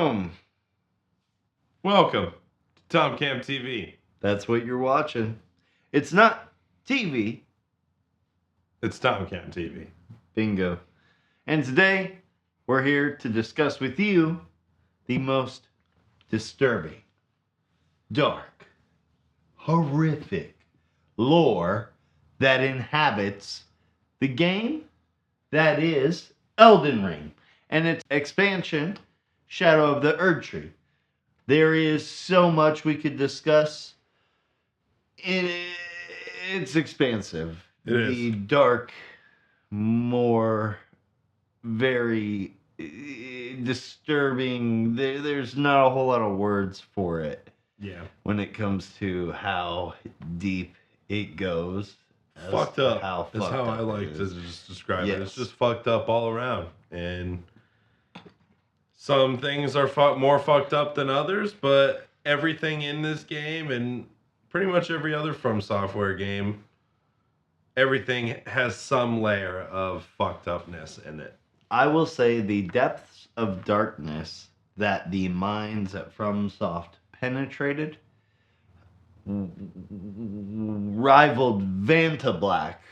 Boom. Welcome to TomCam TV. That's what you're watching. It's not TV. It's TomCam TV. Bingo. And today, we're here to discuss with you the most disturbing, dark, horrific lore that inhabits the game that is Elden Ring and its expansion, Shadow of the Erdtree. There is so much we could discuss. It's expansive. The dark, more very disturbing. There's not a whole lot of words for it. Yeah. When it comes to how deep it goes. Fucked up. That's how I like to just describe it. It's just fucked up all around. And some things are more fucked up than others, but everything in this game and pretty much every other From Software game, everything has some layer of fucked upness in it. I will say the depths of darkness that the minds at FromSoft penetrated rivaled Vanta Black.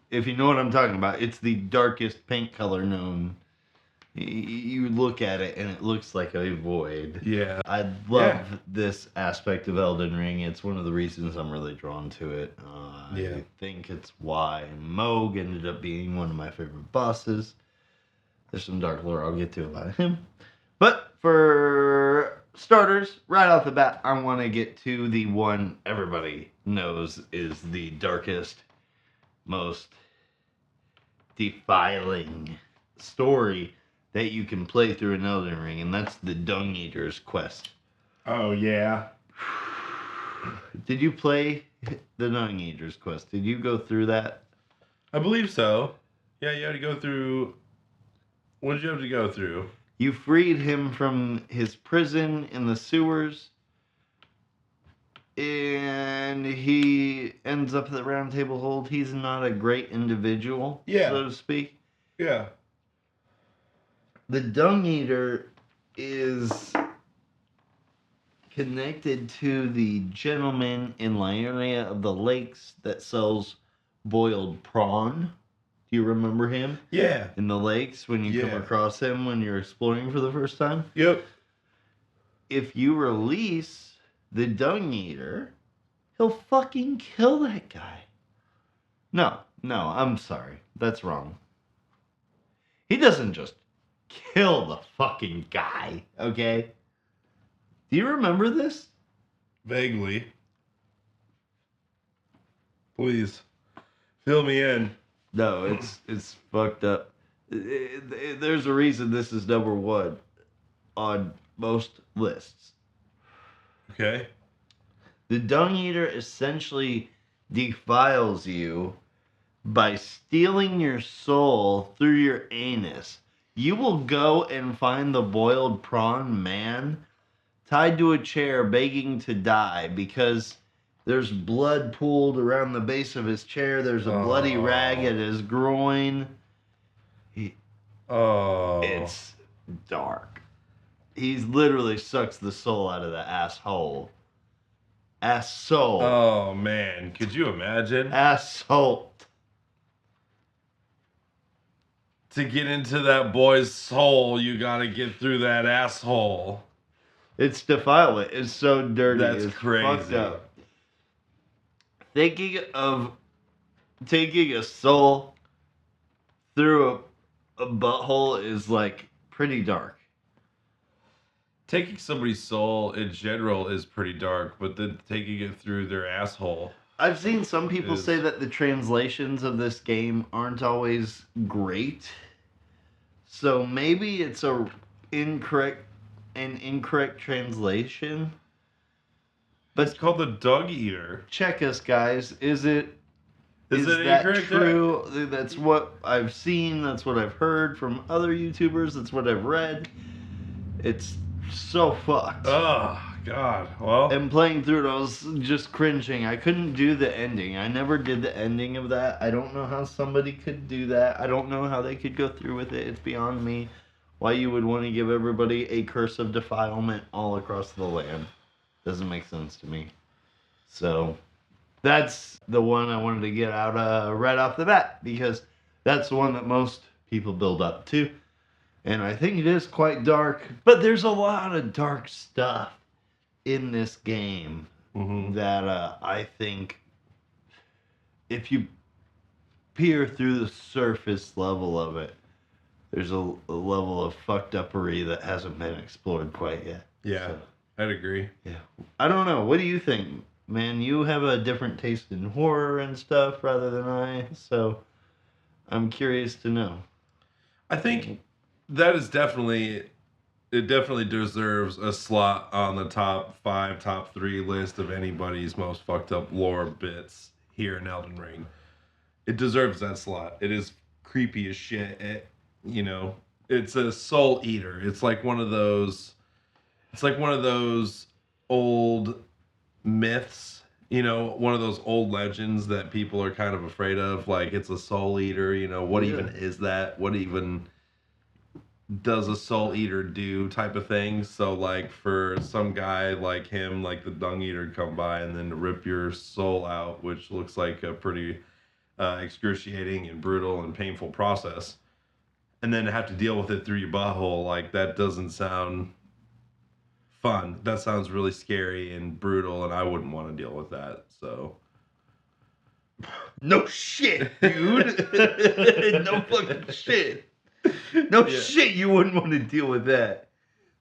If you know what I'm talking about, it's the darkest paint color known. You look at it and it looks like a void. Yeah. I love this aspect of Elden Ring. It's one of the reasons I'm really drawn to it. I think it's why Mohg ended up being one of my favorite bosses. There's some dark lore I'll get to about him. But for starters, right off the bat, I want to get to the one everybody knows is the darkest, most defiling story that you can play through an Elden Ring, and that's the Dung Eater's quest. Oh, yeah. Did you play the Dung Eater's quest? Did you go through that? I believe so. Yeah, you had to go through... What did you have to go through? You freed him from his prison in the sewers, and he ends up at the Round Table Hold. He's not a great individual, so to speak. Yeah. The Dung Eater is connected to the gentleman in Lionia of the Lakes that sells boiled prawn. Do you remember him? Yeah. In the lakes when you come across him when you're exploring for the first time? Yep. If you release the Dung Eater, he'll fucking kill that guy. No, I'm sorry. That's wrong. He doesn't just kill the fucking guy, okay? Do you remember this? Vaguely. Please, fill me in. No, it's fucked up. There's a reason this is number one on most lists. Okay. The Dung Eater essentially defiles you by stealing your soul through your anus. You will go and find the boiled prawn man tied to a chair begging to die because there's blood pooled around the base of his chair. There's a bloody rag at his groin. It's dark. He literally sucks the soul out of the asshole. Asshole. Oh, man. Could you imagine? Asshole. To get into that boy's soul, you gotta get through that asshole. It's defilement. It's so dirty. That's crazy. Fucked up. Thinking of taking a soul through a butthole is like pretty dark. Taking somebody's soul in general is pretty dark, but then taking it through their asshole. I've seen some people say that the translations of this game aren't always great. So maybe it's an incorrect translation. But it's called the Dung Eater. Check us, guys. Is it that true? That's what I've seen. That's what I've heard from other YouTubers. That's what I've read. It's so fucked. Oh, God. Well. And playing through it, I was just cringing. I couldn't do the ending. I never did the ending of that. I don't know how somebody could do that. I don't know how they could go through with it. It's beyond me. why you would want to give everybody a curse of defilement all across the land. Doesn't make sense to me. So that's the one I wanted to get out right off the bat, because that's the one that most people build up to. And I think it is quite dark, but there's a lot of dark stuff in this game that I think if you peer through the surface level of it, there's a level of fucked uppery that hasn't been explored quite yet. Yeah, so, I'd agree. Yeah. I don't know. What do you think? Man, you have a different taste in horror and stuff rather than I, so I'm curious to know. I think that is definitely deserves a slot on the top 5, top 3 list of anybody's most fucked up lore bits here in Elden Ring. It deserves that slot. It is creepy as shit. It's a soul eater. It's like one of those old myths, one of those old legends that people are kind of afraid of. Like, it's a soul eater. What even is that? What even does a soul eater do, type of thing? So, like, for some guy like him, like the Dung Eater, to come by and then to rip your soul out, which looks like a pretty excruciating and brutal and painful process, and then to have to deal with it through your butthole, like, that doesn't sound fun. That sounds really scary and brutal, and I wouldn't want to deal with that. So, no shit, dude. No fucking shit. No shit, you wouldn't want to deal with that.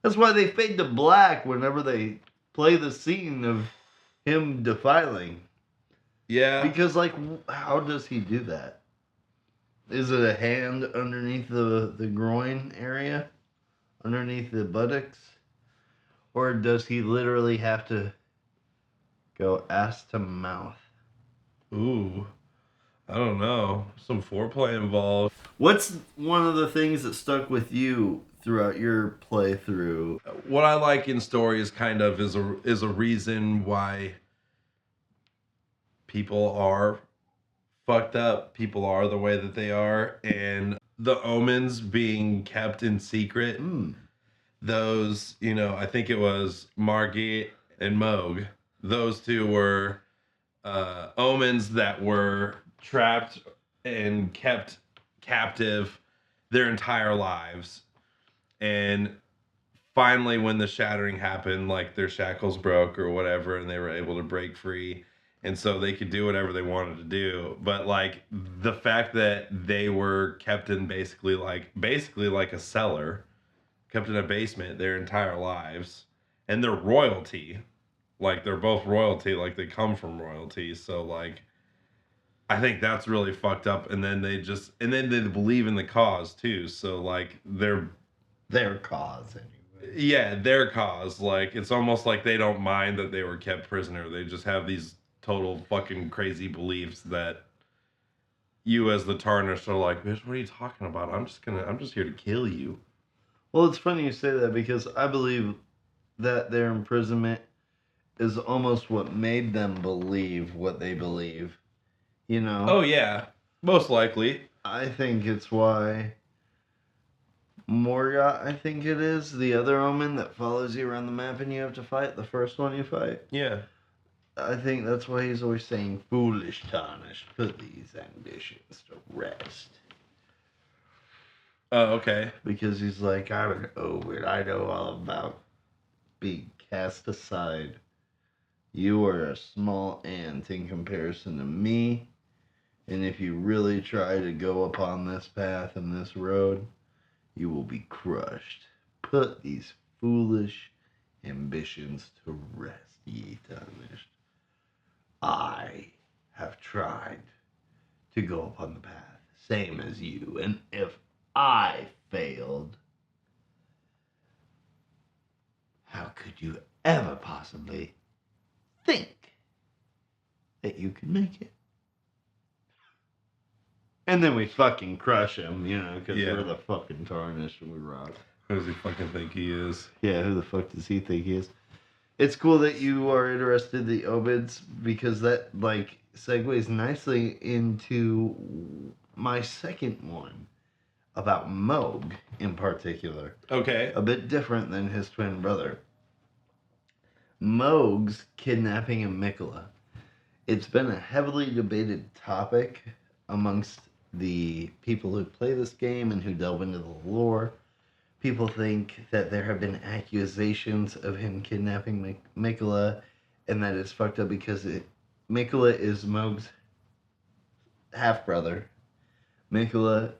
That's why they fade to black whenever they play the scene of him defiling. Yeah. Because, like, how does he do that? Is it a hand underneath the groin area? Underneath the buttocks? Or does he literally have to go ass to mouth? Ooh. I don't know. Some foreplay involved. What's one of the things that stuck with you throughout your playthrough? What I like in stories kind of is a reason why people are fucked up. People are the way that they are, and the omens being kept in secret. Those, I think it was Margit and Mohg. Those two were omens that were trapped and kept captive their entire lives. And finally, when the shattering happened, like, their shackles broke or whatever, and they were able to break free. And so they could do whatever they wanted to do. But, like, the fact that they were kept in basically like a cellar, kept in a basement their entire lives, and they're royalty. Like, they're both royalty, like, they come from royalty. So, like, I think that's really fucked up. And then they believe in the cause too. So, like, their cause anyway. Yeah, their cause. Like, it's almost like they don't mind that they were kept prisoner. They just have these total fucking crazy beliefs that you as the Tarnished are like, bitch, what are you talking about? I'm just here to kill you. Well, it's funny you say that, because I believe that their imprisonment is almost what made them believe what they believe. Oh, yeah. Most likely. I think it's why Morgoth, I think it is, the other omen that follows you around the map and you have to fight, the first one you fight. Yeah. I think that's why he's always saying, foolish Tarnished, put these ambitions to rest. Oh, okay. Because he's like, I'm an omen. I know all about being cast aside. You are a small ant in comparison to me. And if you really try to go upon this path and this road, you will be crushed. Put these foolish ambitions to rest, ye Tarnished. I have tried to go upon the path, same as you, and if I failed, how could you ever possibly think that you could make it? And then we fucking crush him, because we're the fucking Tarnished and we rock. Who does he fucking think he is? Yeah, who the fuck does he think he is? It's cool that you are interested in the Obids, because that, like, segues nicely into my second one. about Mohg in particular. Okay. A bit different than his twin brother. Mohg's kidnapping of Miquella. It's been a heavily debated topic amongst the people who play this game and who delve into the lore. People think that there have been accusations of him kidnapping Miquella, and that it's fucked up because Miquella is Mohg's half-brother. Miquella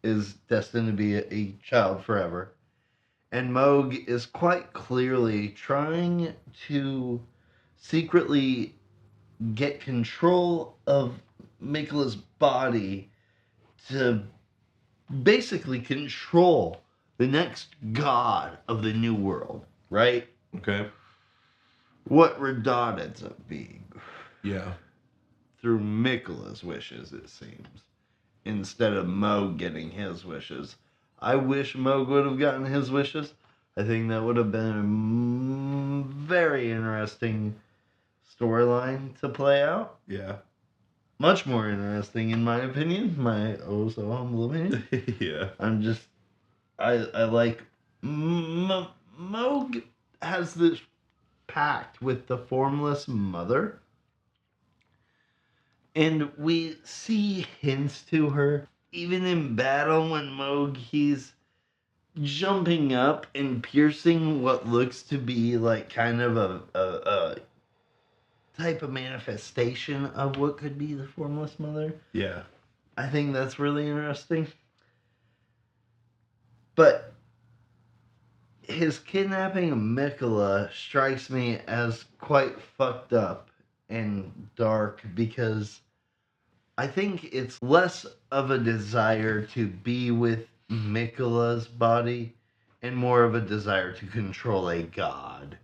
is destined to be a child forever. And Mohg is quite clearly trying to secretly get control of Miquella's body to basically control the next god of the new world, right? Okay. What Radahn ends up being. Yeah. Through Miquella's wishes, it seems. Instead of Mohg getting his wishes. I wish Mohg would have gotten his wishes. I think that would have been a very interesting storyline to play out. Yeah. Much more interesting, in my opinion. My oh so humble opinion. Yeah. I like Mohg has this pact with the formless mother. And we see hints to her. Even in battle when Mohg, he's jumping up and piercing what looks to be like kind of a type of manifestation of what could be the formless mother. Yeah. I think that's really interesting. But his kidnapping of Miquella strikes me as quite fucked up and dark because I think it's less of a desire to be with Miquella's body and more of a desire to control a god.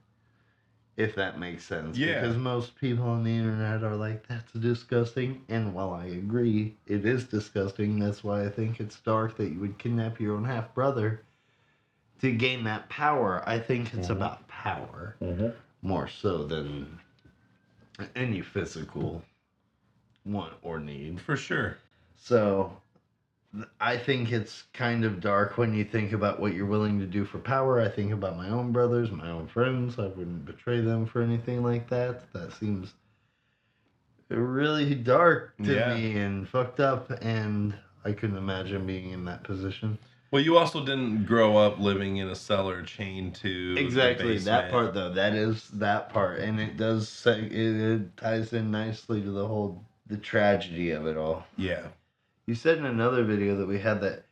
If that makes sense. Yeah. Because most people on the internet are like, that's disgusting. And while I agree, it is disgusting. That's why I think it's dark that you would kidnap your own half-brother to gain that power. I think it's about power. More so than any physical want or need. For sure. So I think it's kind of dark when you think about what you're willing to do for power. I think about my own brothers, my own friends. I wouldn't betray them for anything like that. That seems really dark to me and fucked up, and I couldn't imagine being in that position. Well, you also didn't grow up living in a cellar chained to exactly that part, though. That is that part, and it does say it ties in nicely to the tragedy of it all. Yeah. You said in another video that we had that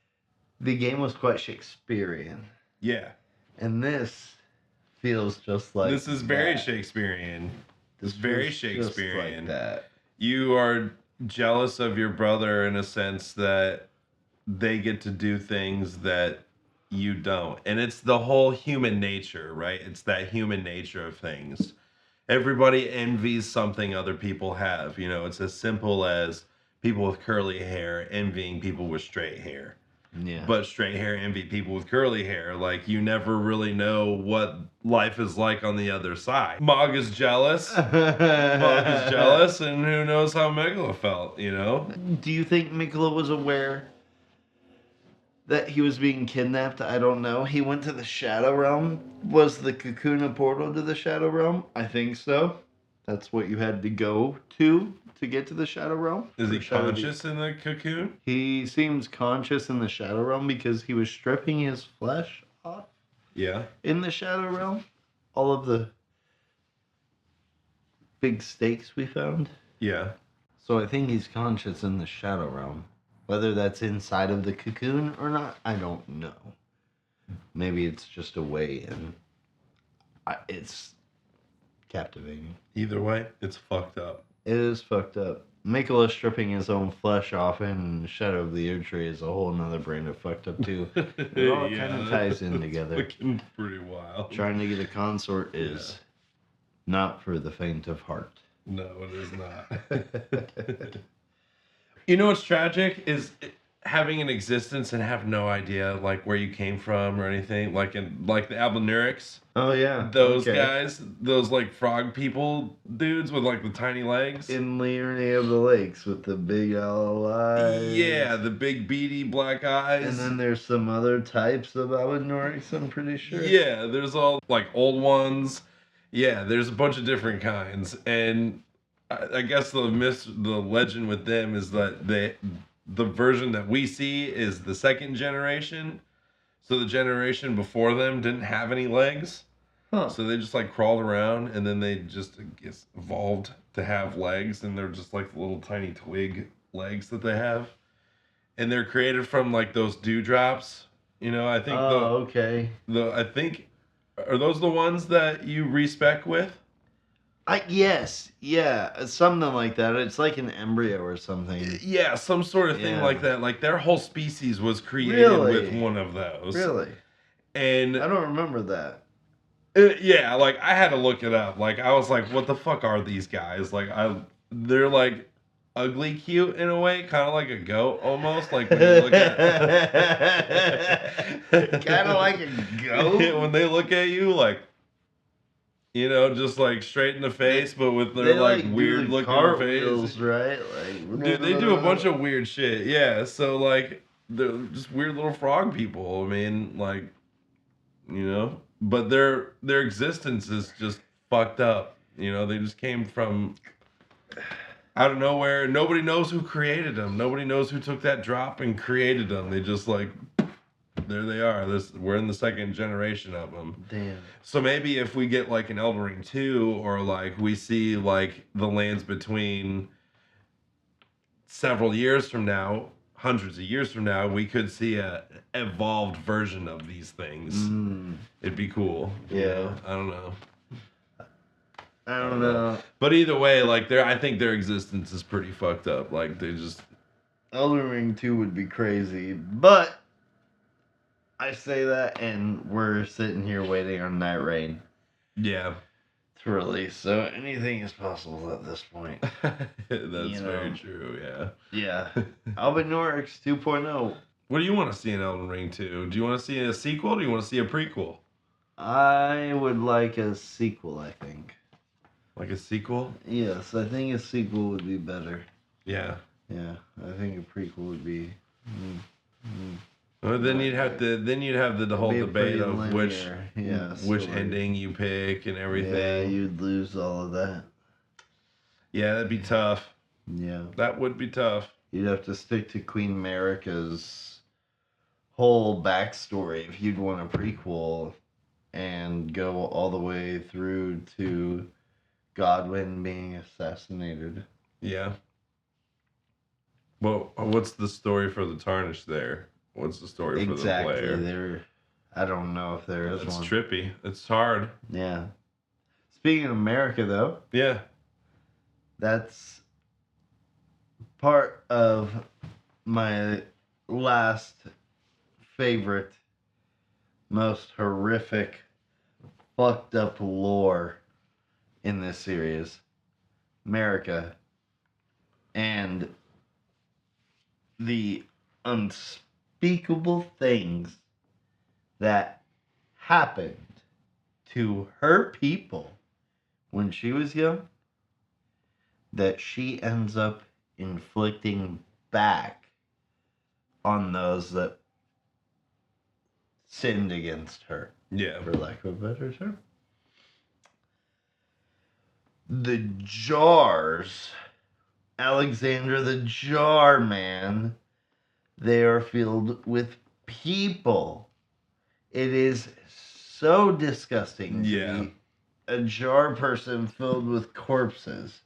the game was quite Shakespearean. Yeah. And this feels just like this is very Shakespearean. It's very Shakespearean. Just like that. You are jealous of your brother in a sense that they get to do things that you don't. And it's the whole human nature, right? It's that human nature of things. Everybody envies something other people have. You know, it's as simple as people with curly hair envying people with straight hair. Yeah. But straight hair envy people with curly hair. Like, you never really know what life is like on the other side. Mohg is jealous. Mohg is jealous, and who knows how Miquella felt, you know? Do you think Miquella was aware that he was being kidnapped? I don't know. He went to the Shadow Realm. Was the cocoon a portal to the Shadow Realm? I think so. That's what you had to go to get to the Shadow Realm. Is he conscious in the cocoon? He seems conscious in the Shadow Realm because he was stripping his flesh off. Yeah. In the Shadow Realm. All of the big stakes we found. Yeah. So I think he's conscious in the Shadow Realm. Whether that's inside of the cocoon or not, I don't know. Maybe it's just a way in. It's captivating. Either way, it's fucked up. It is fucked up. Miquella stripping his own flesh off in Shadow of the Year Tree is a whole nother brand of fucked up too. It all kind of ties in together. Looking pretty wild. Trying to get a consort is not for the faint of heart. No, it is not. You know what's tragic is having an existence and have no idea like where you came from or anything, like in like the Eldenerics. Oh yeah, those guys, those like frog people dudes with like the tiny legs in Leonie of the Lakes with the big yellow eyes. Yeah, the big beady black eyes. And then there's some other types of Eldenorics, I'm pretty sure. Yeah, there's all like old ones. Yeah, there's a bunch of different kinds, and I guess the legend with them is that the version that we see is the second generation. So the generation before them didn't have any legs. Huh. So they just like crawled around, and then they just evolved to have legs, and they're just like little tiny twig legs that they have. And they're created from like those dewdrops. You know, I think I think are those the ones that you respec with? Yes, yeah, something like that. It's like an embryo or something. Yeah, some sort of thing like that. Like their whole species was created with one of those. Really? And I don't remember that. Yeah, like I had to look it up. Like I was like, what the fuck are these guys? Like they're like ugly cute in a way, kind of like a goat almost. Like when you look at kind of like a goat. When they look at you, like, you know, just like straight in the face, but with their like weird looking face, right? Like, dude, they do a bunch of weird shit. Yeah, so like they're just weird little frog people. I mean, like, you know, but their existence is just fucked up. You know, they just came from out of nowhere. Nobody knows who created them. Nobody knows who took that drop and created them. They just like, there they are. We're in the second generation of them. Damn. So maybe if we get like an Elden Ring 2, or like we see like the lands between several years from now, hundreds of years from now, we could see a evolved version of these things. It'd be cool. Yeah. You know? I don't know. I don't know. But either way, like I think their existence is pretty fucked up. Like they just Elden Ring 2 would be crazy, but I say that and we're sitting here waiting on Night Rain. Yeah. To release, so anything is possible at this point. That's very true, yeah. Yeah. Eldenorics 2.0. What do you want to see in Elden Ring 2? Do you want to see a sequel, or do you want to see a prequel? I would like a sequel, I think. Like a sequel? Yes, I think a sequel would be better. Yeah. Yeah, I think a prequel would be... Well, then you'd have the whole debate of which ending you pick and everything. Yeah, you'd lose all of that. Yeah, that'd be tough. Yeah. That would be tough. You'd have to stick to Queen Marika's whole backstory if you'd want a prequel and go all the way through to Godwyn being assassinated. Yeah. Well, what's the story for the Tarnished there? What's the story for the player? I don't know if there is one. It's trippy. It's hard. Yeah. Speaking of America, though. Yeah. That's part of my last favorite, most horrific, fucked up lore in this series. America. And the unspeakable things that happened to her people when she was young that she ends up inflicting back on those that sinned against her. Yeah. For lack of a better term. The jars, Alexander the Jar Man, they are filled with people. It is so disgusting to be a jar person filled with corpses.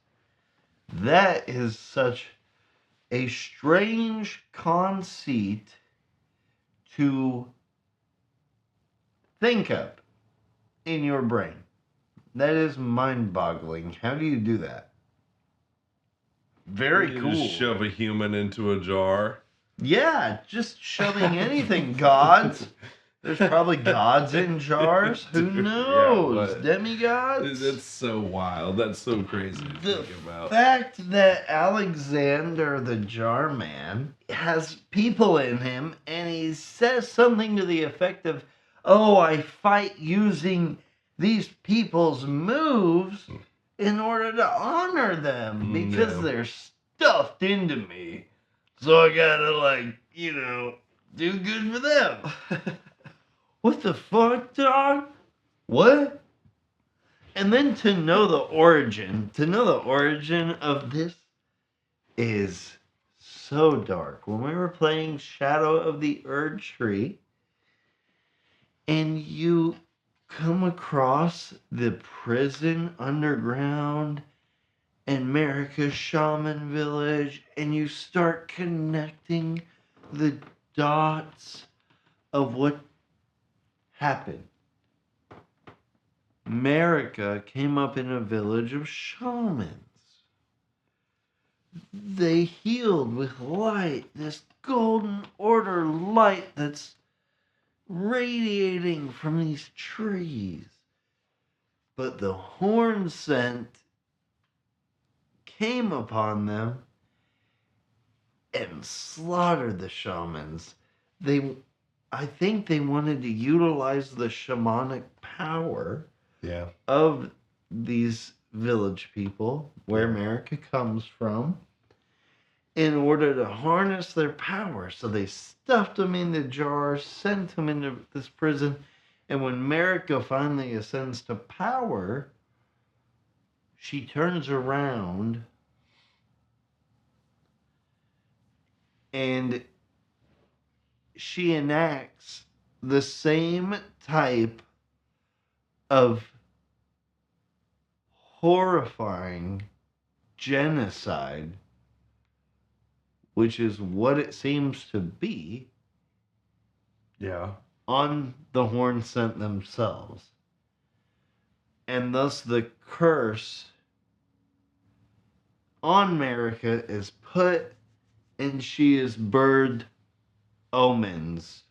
That is such a strange conceit to think of in your brain. That is mind-boggling. How do you do that? Very cool. Just shove a human into a jar. Yeah, just shoving anything, gods. There's probably gods in jars. Who knows? Yeah, demigods? That's so wild. That's so crazy to think about. The fact that Alexander the Jar Man has people in him and he says something to the effect of, oh, I fight using these people's moves in order to honor them because they're stuffed into me. So I gotta, do good for them. What the fuck, dog? What? And then to know the origin of this is so dark. When we were playing Shadow of the Erdtree, and you come across the prison underground and Marika's shaman village, and you start connecting the dots of what happened. Marika came up in a village of shamans. They healed with light, this golden order light that's radiating from these trees. But the horn scent came upon them and slaughtered the shamans. I think they wanted to utilize the shamanic power of these village people, where Marika comes from, in order to harness their power. So they stuffed them into jars, sent them into this prison, and when Marika finally ascends to power, she turns around and she enacts the same type of horrifying genocide, which is what it seems to be, on the horn scent themselves. And thus the curse on Marika is put, and she is birthed omens,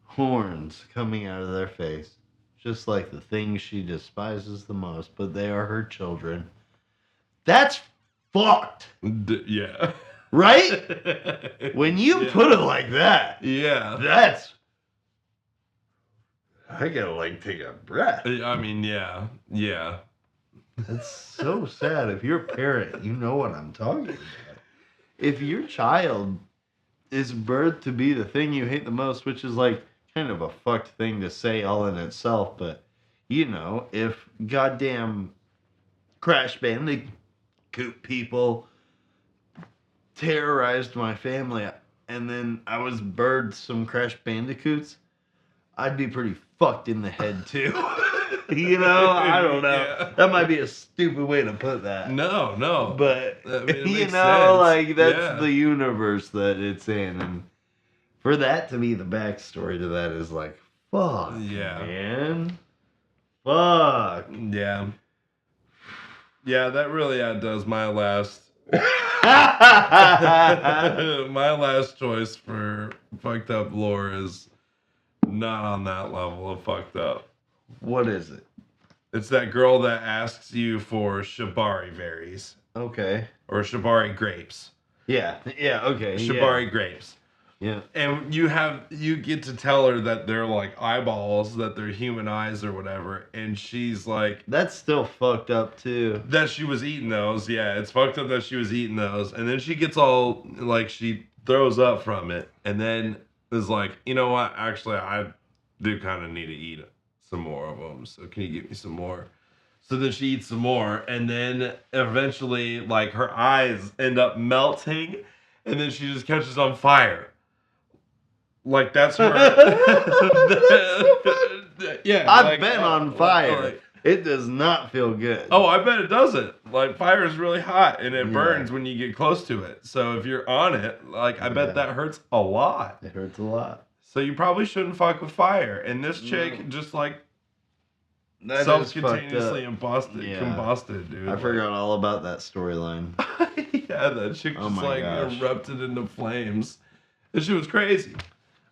horns coming out of their face, just like the things she despises the most, but they are her children. That's fucked. Yeah. Right? When you put it like that, that's... I gotta, take a breath. I mean, yeah. That's so sad. If you're a parent, you know what I'm talking about. If your child is birthed to be the thing you hate the most, which is kind of a fucked thing to say all in itself, but if goddamn Crash Bandicoot people terrorized my family and then I was birthed some Crash Bandicoots, I'd be pretty fucked in the head too. I don't know. Yeah. That might be a stupid way to put that. No. But, that's the universe that it's in. And for that to be the backstory to that is fuck, man. Fuck. Yeah. Yeah, that really outdoes my last... my last choice for fucked up lore is not on that level of fucked up. What is it? It's that girl that asks you for shibari berries. Okay. Or shibari grapes. Yeah, okay. Shibari grapes. Yeah. And you get to tell her that they're eyeballs, that they're human eyes or whatever, and she's like... That's still fucked up too. That she was eating those, yeah. It's fucked up that she was eating those. And then she gets all, she throws up from it, and then is like, you know what, actually, I do kind of need to eat some more of them, so can you give me some more? So then she eats some more, and then eventually, her eyes end up melting, and then she just catches on fire. That's her. Yeah. I've been on fire. It does not feel good. Oh, I bet it doesn't. Fire is really hot, and it burns when you get close to it. So if you're on it, I bet that hurts a lot. It hurts a lot. So you probably shouldn't fuck with fire. And this chick just self-continuously combusted, dude. I forgot all about that storyline. Yeah, that chick just erupted into flames. This shit was crazy.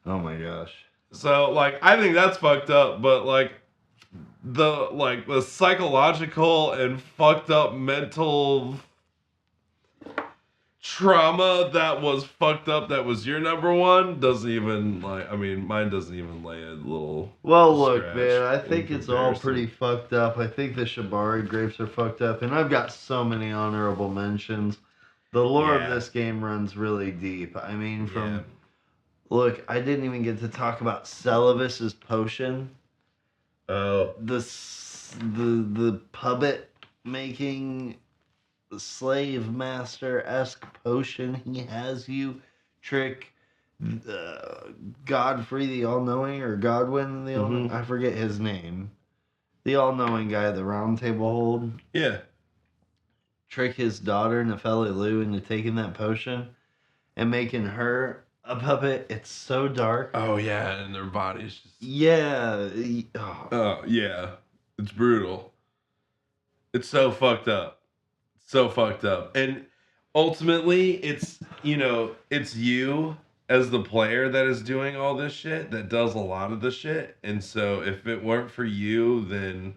Oh my gosh. So, like, I think that's fucked up, but, like, the psychological and fucked up mental trauma that was fucked up that was your number one doesn't even, like, I mean, mine doesn't even lay a little Well, look, man, I think it's all pretty fucked up. I think the Shibari grapes are fucked up, and I've got so many honorable mentions. The lore of this game runs really deep. I mean, look, I didn't even get to talk about Celavis's potion. Oh. The puppet making slave master-esque potion he has you trick Godfrey the All-Knowing, or Godwin the All-Knowing. I forget his name. The All-Knowing guy, the round table hold. Yeah. Trick his daughter, Nefeli Lu, into taking that potion and making her a puppet. It's so dark. Oh, yeah, and their bodies just... Yeah. Oh, yeah. It's brutal. It's so fucked up. So fucked up. And ultimately, it's, you know, it's you as the player that is doing all this shit, that does a lot of the shit. And so if it weren't for you, then,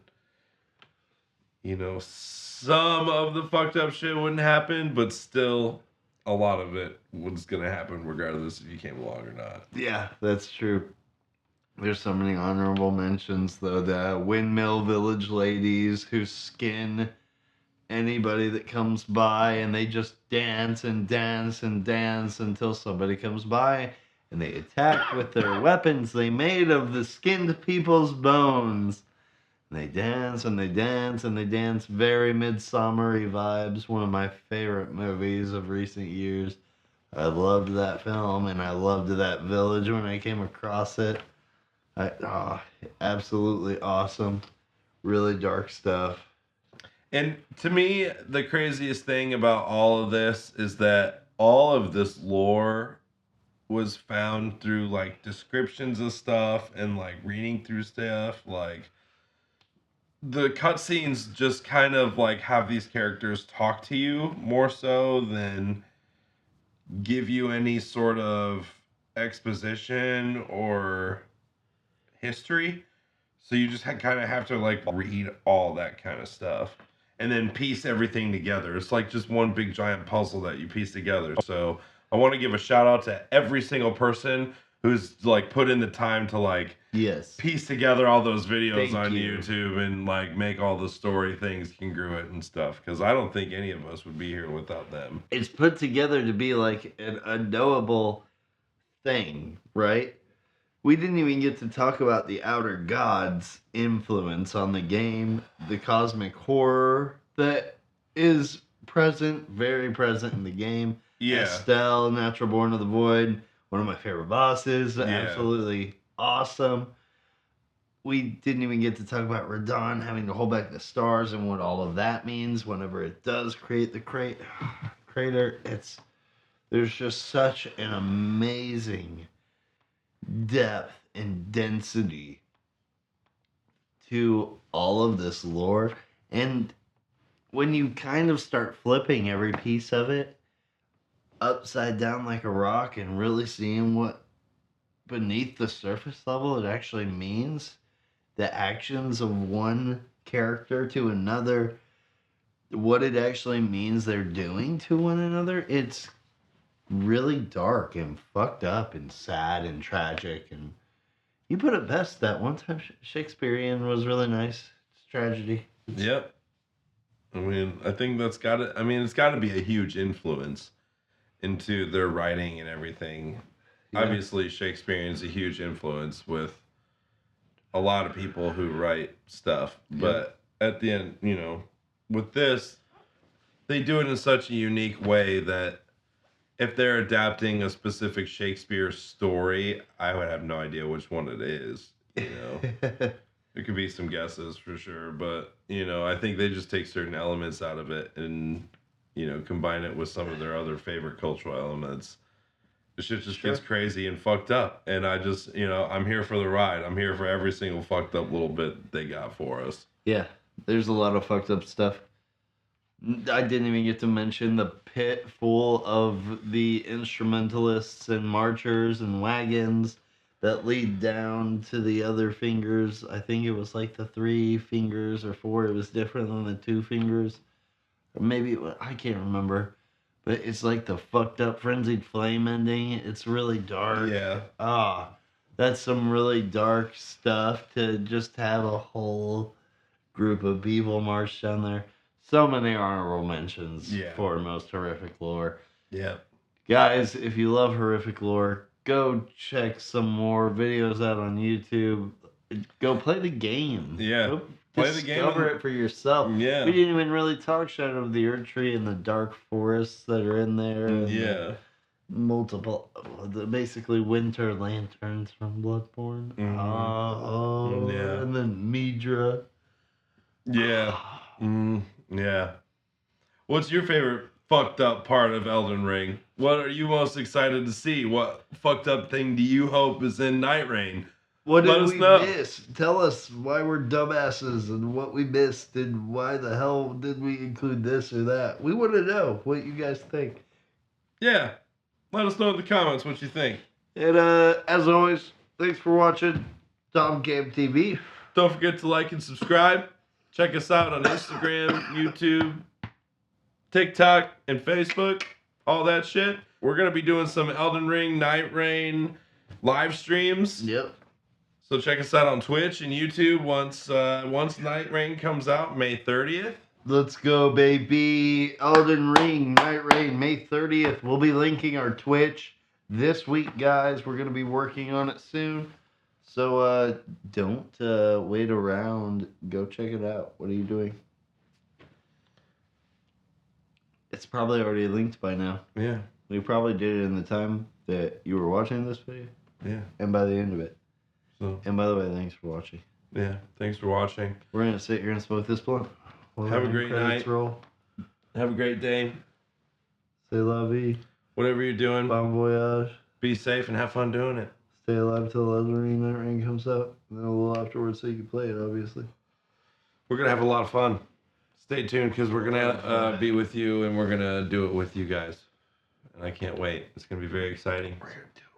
you know, some of the fucked up shit wouldn't happen, but still a lot of it was going to happen regardless if you came along or not. Yeah, that's true. There's so many honorable mentions, though. The Windmill Village ladies who skin anybody that comes by, and they just dance and dance and dance until somebody comes by, and they attack with their weapons they made of the skinned people's bones. And they dance and they dance and they dance. Very Midsummery vibes. One of my favorite movies of recent years. I loved that film, and I loved that village when I came across it. Absolutely awesome. Really dark stuff. And to me, the craziest thing about all of this is that all of this lore was found through, like, descriptions of stuff and, like, reading through stuff. Like, the cutscenes just kind of, like, have these characters talk to you more so than give you any sort of exposition or history. So you just kind of have to, like, read all that kind of stuff and then piece everything together. It's like just one big giant puzzle that you piece together. So I want to give a shout out to every single person who's, like, put in the time to, like, piece together all those videos on YouTube and, like, make all the story things congruent and stuff. Because I don't think any of us would be here without them. It's put together to be like an unknowable thing, right? We didn't even get to talk about the Outer Gods' influence on the game, the cosmic horror that is present, very present in the game. Yeah. Estelle, Natural Born of the Void, one of my favorite bosses. Absolutely awesome. We didn't even get to talk about Radon having to hold back the stars and what all of that means whenever it does create the crater. There's just such an amazing depth and density to all of this lore. And when you kind of start flipping every piece of it upside down like a rock and really seeing what beneath the surface level it actually means, the actions of one character to another, what it actually means they're doing to one another, it's really dark and fucked up and sad and tragic. And you put it best that one time Shakespearean was really nice. It's tragedy. Yep. I mean, I think it's got to be a huge influence into their writing and everything. Yeah. Obviously, Shakespearean's a huge influence with a lot of people who write stuff. Yeah. But at the end, you know, with this, they do it in such a unique way that if they're adapting a specific Shakespeare story, I would have no idea which one it is. You know, there could be some guesses for sure, but you know, I think they just take certain elements out of it and, you know, combine it with some of their other favorite cultural elements. The shit just gets crazy and fucked up, and I just, you know, I'm here for the ride. I'm here for every single fucked up little bit they got for us. Yeah, there's a lot of fucked up stuff. I didn't even get to mention the pit full of the instrumentalists and marchers and wagons that lead down to the other fingers. I think it was like the 3 fingers or 4. It was different than the 2 fingers. Or maybe I can't remember. But it's like the fucked up frenzied flame ending. It's really dark. Yeah. That's some really dark stuff to just have a whole group of people march down there. So many honorable mentions for most horrific lore. Yeah. Guys, if you love horrific lore, go check some more videos out on YouTube. Go play the game. Yeah. Go play the game. Discover it for yourself. Yeah. We didn't even really talk Shadow of the Earth Tree and the dark forests that are in there. Yeah. Multiple, basically winter lanterns from Bloodborne. Yeah. And then Midra. Yeah. Yeah. What's your favorite fucked up part of Elden Ring? What are you most excited to see? What fucked up thing do you hope is in Night Rain? What did we miss? Tell us why we're dumbasses and what we missed and why the hell did we include this or that. We want to know what you guys think. Yeah. Let us know in the comments what you think. And as always, thanks for watching TomCam TV. Don't forget to like and subscribe. Check us out on Instagram, YouTube, TikTok, and Facebook. All that shit. We're going to be doing some Elden Ring, Night Rain live streams. Yep. So check us out on Twitch and YouTube once Night Rain comes out, May 30th. Let's go, baby. Elden Ring, Night Rain, May 30th. We'll be linking our Twitch this week, guys. We're going to be working on it soon. So don't wait around. Go check it out. What are you doing? It's probably already linked by now. Yeah. We probably did it in the time that you were watching this video. Yeah. And by the end of it. So. And by the way, thanks for watching. Yeah. Thanks for watching. We're going to sit here and smoke this blunt. Have a great night. Roll. Have a great day. C'est la vie. Whatever you're doing. Bon voyage. Be safe and have fun doing it. Stay alive till Elden Ring Night Rain comes out. And then a little afterwards so you can play it, obviously. We're going to have a lot of fun. Stay tuned because we're going to be with you and we're going to do it with you guys. And I can't wait. It's going to be very exciting. We're going to do it.